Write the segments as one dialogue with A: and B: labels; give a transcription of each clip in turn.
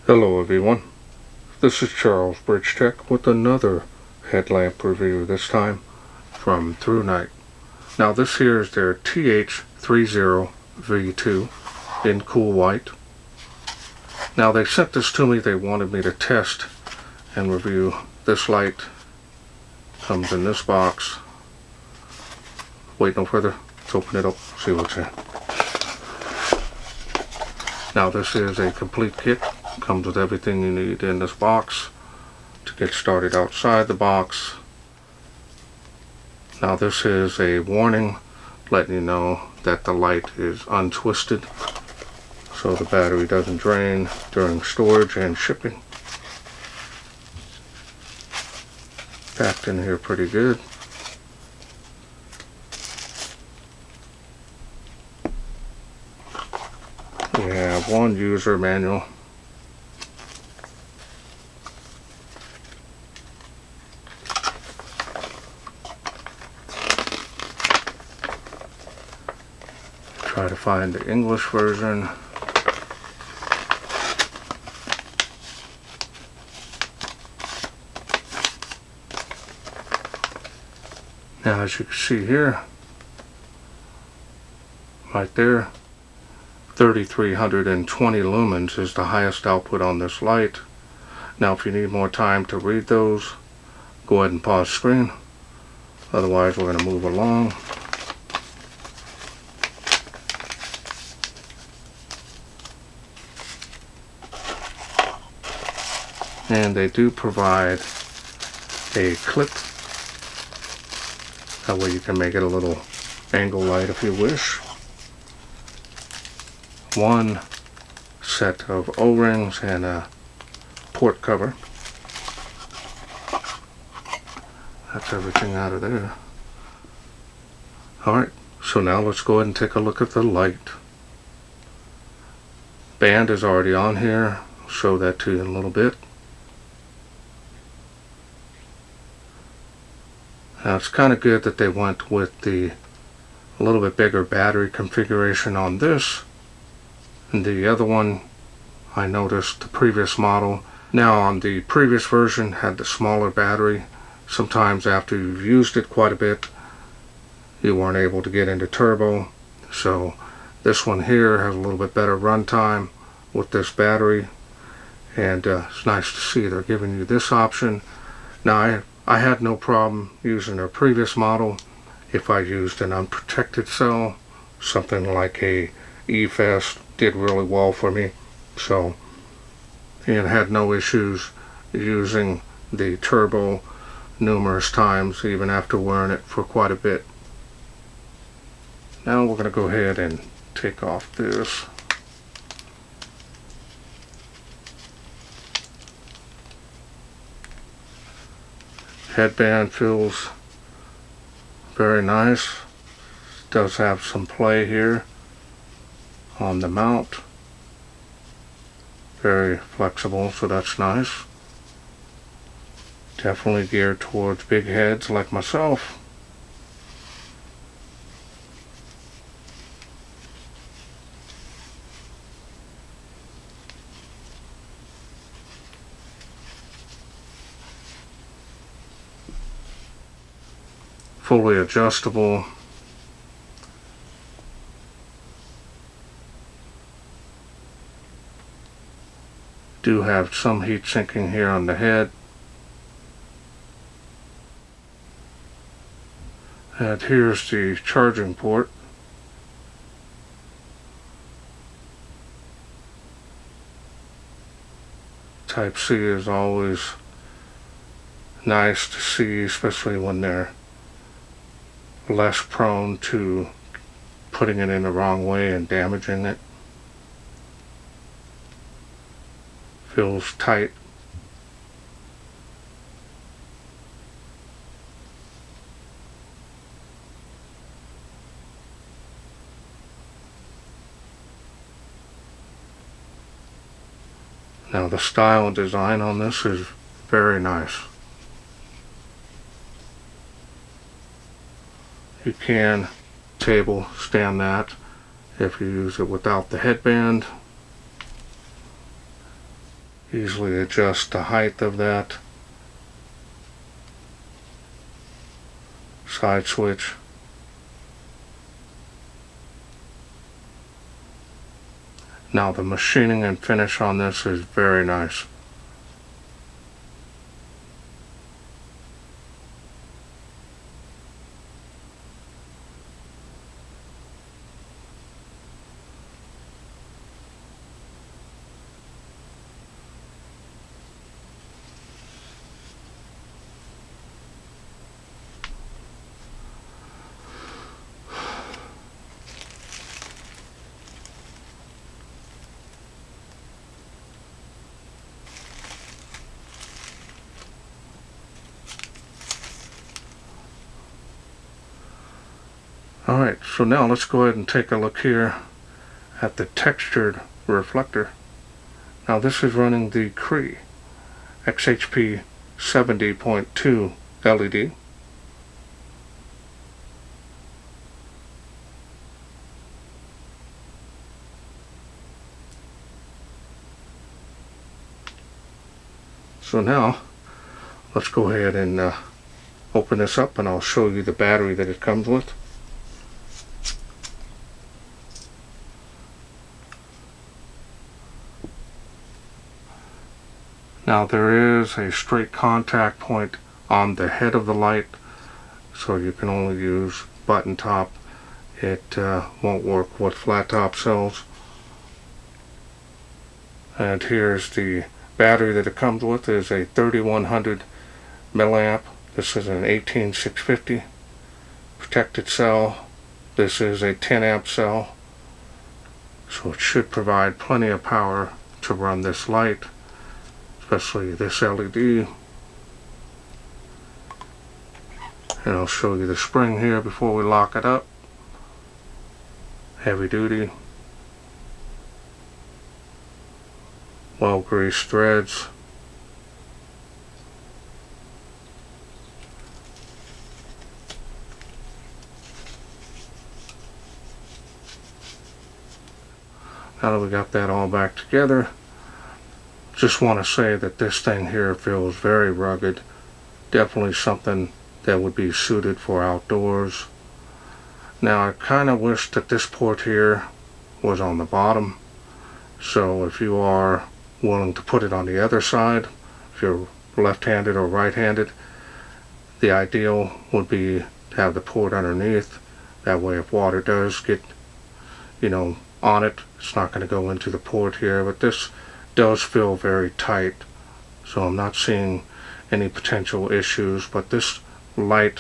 A: Hello everyone, this is Charles BridgTec with another headlamp review, this time from ThruNite. Now this here is their TH30 V2 in cool white. Now they sent this to me, they wanted me to test and review this light. Comes in this box. Wait no further, let's open it up, see what's in. Now this is a complete kit. Comes with everything you need in this box to get started outside the box. Now this is a warning letting you know that the light is untwisted so the battery doesn't drain during storage and shipping. Packed in here pretty good. We have one user manual. Try to find the English version. Now as you can see here, right there, 3320 lumens is the highest output on this light. Now if you need more time to read those, go ahead and pause screen. Otherwise we're going to move along. And they do provide a clip. That way you can make it a little angle light if you wish. One set of O-rings and a port cover. That's everything out of there. Alright, so now let's go ahead and take a look at the light. Band is already on here. I'll show that to you in a little bit. Now it's kind of good that they went with a little bit bigger battery configuration on this. And the other one, I noticed the previous model. Now on the previous version had the smaller battery. Sometimes after you've used it quite a bit, you weren't able to get into turbo. So this one here has a little bit better run time with this battery. And it's nice to see they're giving you this option. Now I had no problem using their previous model if I used an unprotected cell. Something like a E-Fest did really well for me. So, and had no issues using the turbo numerous times, even after wearing it for quite a bit. Now we're going to go ahead and take off this. Headband feels very nice. Does have some play here on the mount. Very flexible, so that's nice. Definitely geared towards big heads like myself. Fully adjustable. Do have some heat sinking here on the head. And here's the charging port. Type C is always nice to see, especially when they're less prone to putting it in the wrong way and damaging it. Feels tight. Now the style and design on this is very nice. You can table stand that if you use it without the headband. Easily adjust the height of that side switch. Now the machining and finish on this is very nice. Alright, so now let's go ahead and take a look here at the textured reflector. Now this is running the Cree XHP 70.2 LED. So now let's go ahead and open this up, and I'll show you the battery that it comes with. Now there is a straight contact point on the head of the light, so you can only use button top. It won't work with flat top cells. And here's the battery that it comes with. Is a 3100 milliamp. This is an 18650 protected cell. This is a 10 amp cell, so it should provide plenty of power to run this light, especially this LED. And I'll show you the spring here before we lock it up. Heavy duty, well greased threads. Now that we got that all back together, just want to say that this thing here feels very rugged. Definitely something that would be suited for outdoors. Now I kind of wish that this port here was on the bottom, so if you are willing to put it on the other side, if you're left-handed or right-handed, the ideal would be to have the port underneath. That way if water does get, on it, it's not going to go into the port here. But this does feel very tight, so I'm not seeing any potential issues. But this light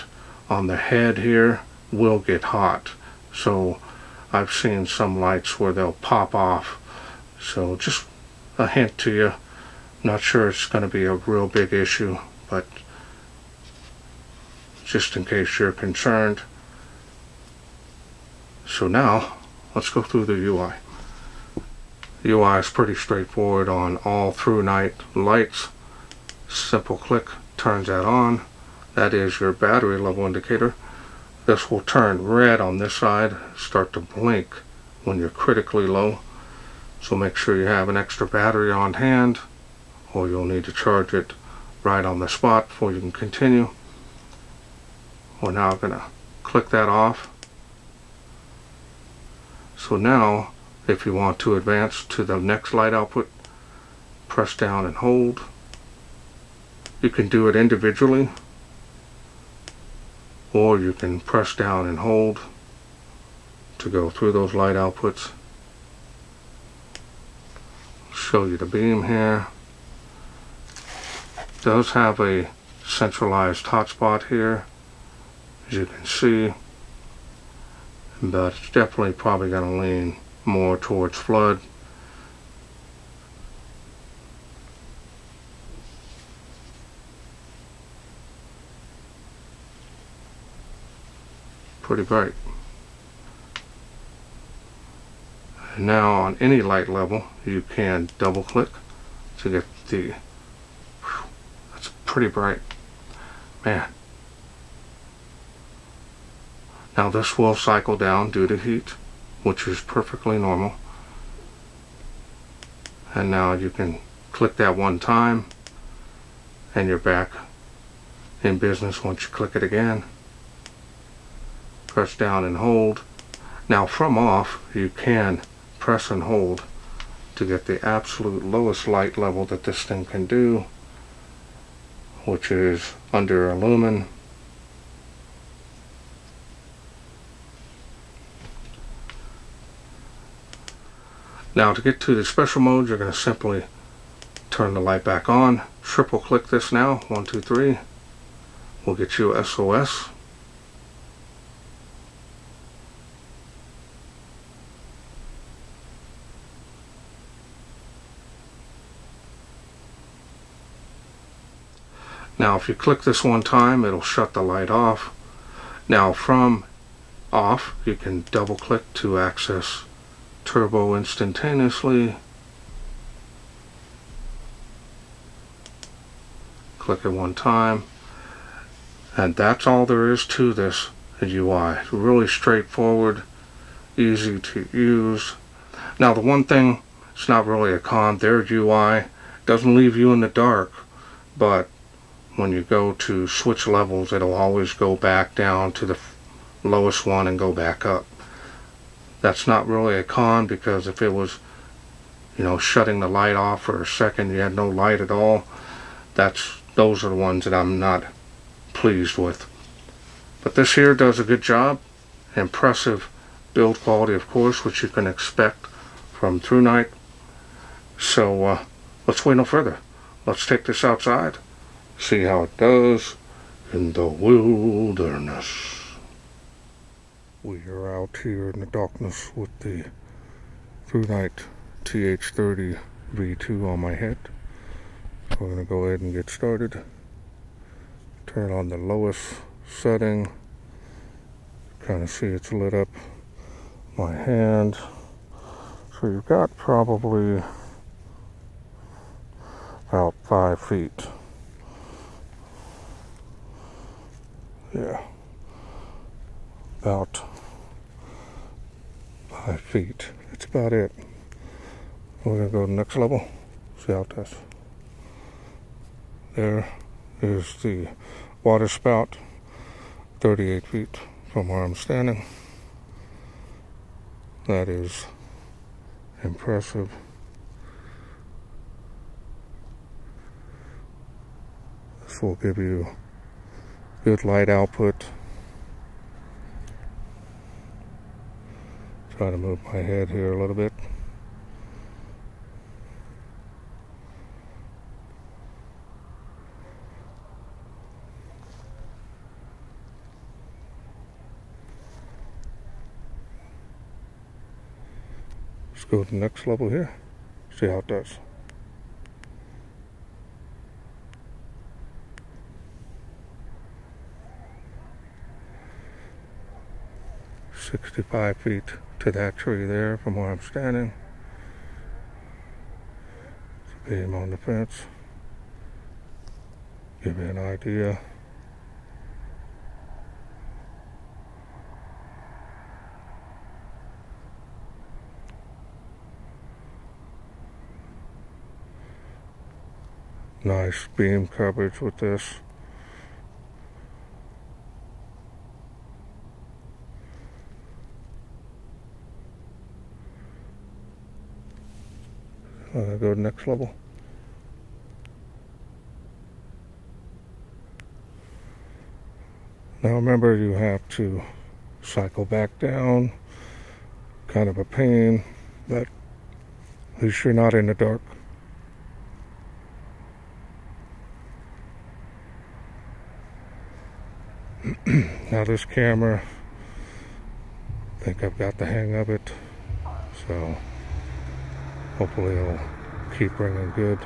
A: on the head here will get hot, so I've seen some lights where they'll pop off. So just a hint to you. Not sure it's going to be a real big issue, but just in case you're concerned. So now let's go through the UI. The UI is pretty straightforward on all ThruNite lights. Simple click turns that on. That is your battery level indicator. This will turn red on this side, start to blink when you're critically low. So make sure you have an extra battery on hand, or you'll need to charge it right on the spot before you can continue. We're now going to click that off. So now, if you want to advance to the next light output, press down and hold. You can do it individually, or you can press down and hold to go through those light outputs. Show you the beam here. It does have a centralized hotspot here, as you can see, but it's definitely probably going to lean more towards flood. Pretty bright. And now on any light level you can double click to get the, that's pretty bright, man. Now this will cycle down due to heat, which is perfectly normal. And now you can click that one time and you're back in business. Once you click it again, press down and hold. Now from off, you can press and hold to get the absolute lowest light level that this thing can do, which is under a lumen. Now to get to the special mode, you're going to simply turn the light back on. Triple click this now, 1, 2, 3. We'll get you SOS. Now if you click this one time, it'll shut the light off. Now from off, you can double click to access turbo instantaneously. Click it one time, and that's all there is to this UI. It's really straightforward, easy to use. Now the one thing, it's not really a con, their UI doesn't leave you in the dark, but when you go to switch levels, it'll always go back down to the lowest one and go back up. That's not really a con, because if it was, you know, shutting the light off for a second, you had no light at all, those are the ones that I'm not pleased with. But this here does a good job. Impressive build quality, of course, which you can expect from ThruNite. So let's wait no further. Let's take this outside, see how it does in the wilderness. We are out here in the darkness with the ThruNite TH30 V2 on my head. We're going to go ahead and get started. Turn on the lowest setting. Kind of see it's lit up my hand. So you've got probably about 5 feet. Yeah. About 5 feet. That's about it. We're going to go to the next level. See how it does. There is the water spout, 38 feet from where I'm standing. That is impressive. This will give you good light output. Try to move my head here a little bit. Let's go to the next level here, see how it does. "65 feet to that tree there from where I'm standing. It's a beam on the fence. Give you an idea. Nice beam coverage with this. Go to the next level. Now remember, you have to cycle back down. Kind of a pain, but at least you're not in the dark. Now this camera, I think I've got the hang of it, so hopefully it'll keep bringing good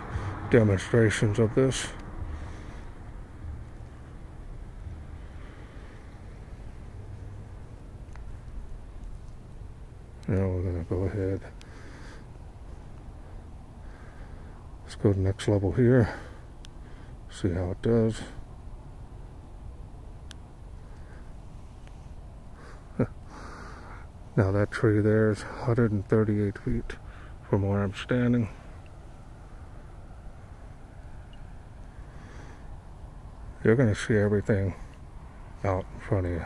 A: demonstrations of this. Now we're going to go ahead. Let's go to the next level here, see how it does. Now that tree there is 138 feet from where I'm standing. You're going to see everything out in front of you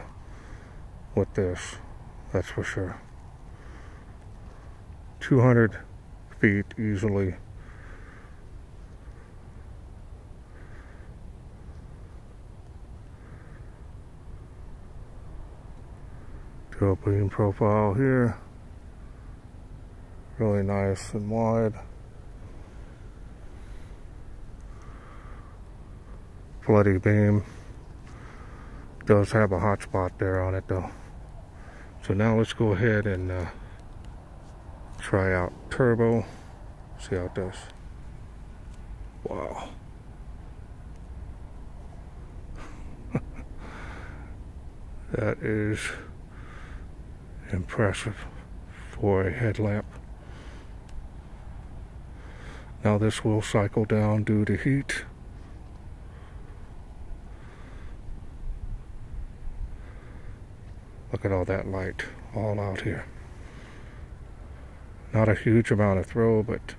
A: with this, that's for sure. 200 feet easily. Dual beam profile here. Really nice and wide. Bloody beam. Does have a hot spot there on it though. So now let's go ahead and try out turbo. See how it does. Wow. That is impressive for a headlamp. Now this will cycle down due to heat. Look at all that light all out here. Not a huge amount of throw, but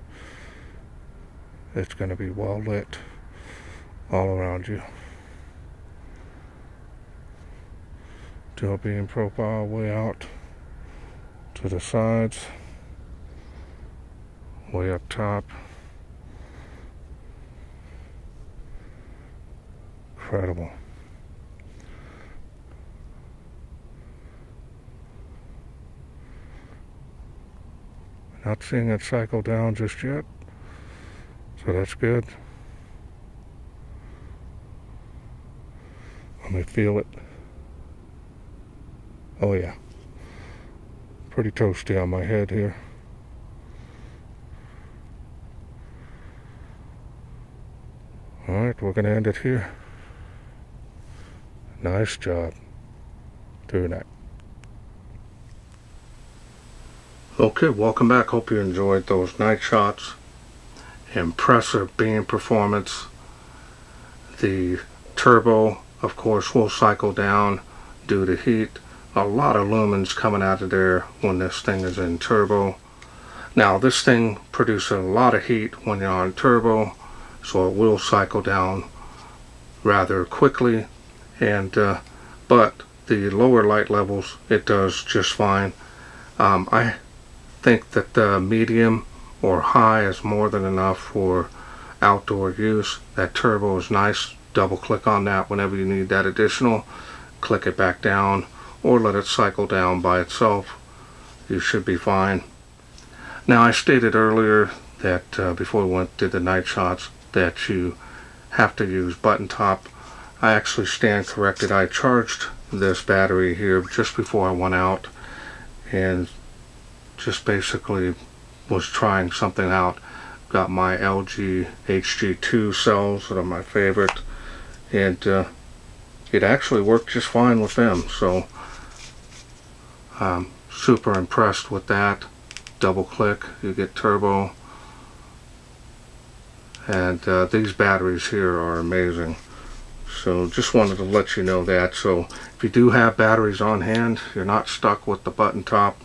A: it's going to be well lit all around you. Dual beam profile way out to the sides, way up top. Incredible. Not seeing it cycle down just yet, so that's good. Let me feel it. Oh yeah, pretty toasty on my head here. Alright, we're going to end it here. Nice job. ThruNite. Okay, welcome back. Hope you enjoyed those night shots. Impressive beam performance. The turbo, of course, will cycle down due to heat. A lot of lumens coming out of there when this thing is in turbo. Now this thing produces a lot of heat when you're on turbo, so it will cycle down rather quickly, and but the lower light levels it does just fine. I think that the medium or high is more than enough for outdoor use. That turbo is nice. Double click on that whenever you need that additional. Click it back down or let it cycle down by itself. You should be fine. Now I stated earlier that before we did the night shots that you have to use button top. I actually stand corrected. I charged this battery here just before I went out and just basically was trying something out. Got my LG HG2 cells that are my favorite, and it actually worked just fine with them, so I'm super impressed with that. Double click, you get turbo, and these batteries here are amazing. So just wanted to let you know that. So if you do have batteries on hand, you're not stuck with the button top,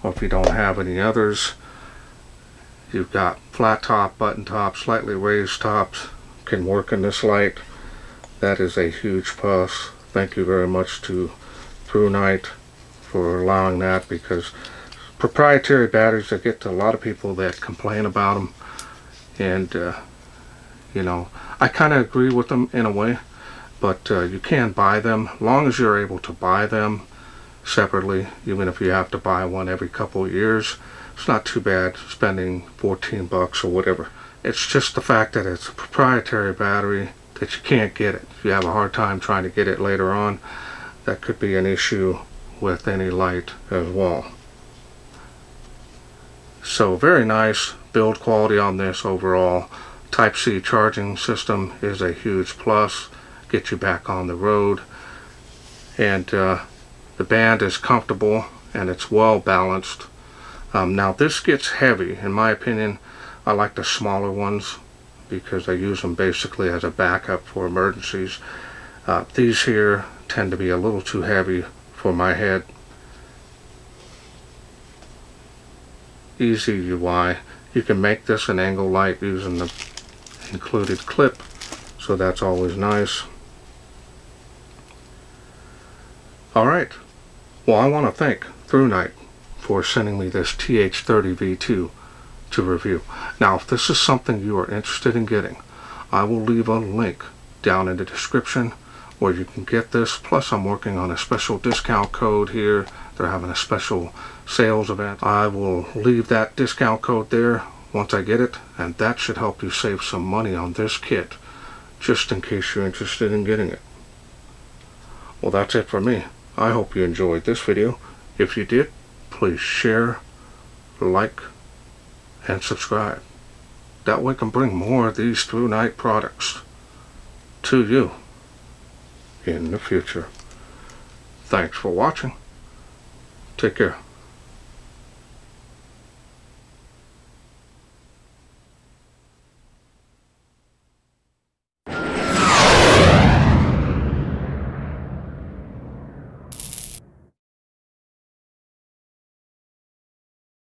A: or if you don't have any others, you've got flat top, button top, slightly raised tops, can work in this light. That is a huge plus. Thank you very much to ThruNite for allowing that, because proprietary batteries, I get to a lot of people that complain about them, and you know, I kind of agree with them in a way, but you can buy them as long as you're able to buy them separately, even if you have to buy one every couple of years. It's not too bad spending 14 bucks or whatever. It's just the fact that it's a proprietary battery that you can't get it. If you have a hard time trying to get it later on, that could be an issue with any light as well. So very nice build quality on this overall. Type-C charging system is a huge plus. Get you back on the road. And the band is comfortable and it's well balanced. Now this gets heavy. In my opinion, I like the smaller ones because I use them basically as a backup for emergencies. These here tend to be a little too heavy for my head. Easy UI. You can make this an angle light using the included clip, so that's always nice. Alright, well, I want to thank ThruNite for sending me this TH30 V2 to review. Now, if this is something you are interested in getting, I will leave a link down in the description where you can get this. Plus, I'm working on a special discount code here. They're having a special sales event. I will leave that discount code there once I get it, and that should help you save some money on this kit, just in case you're interested in getting it. Well, that's it for me. I hope you enjoyed this video. If you did, please share, like, and subscribe. That way I can bring more of these ThruNite products to you in the future. Thanks for watching. Take care.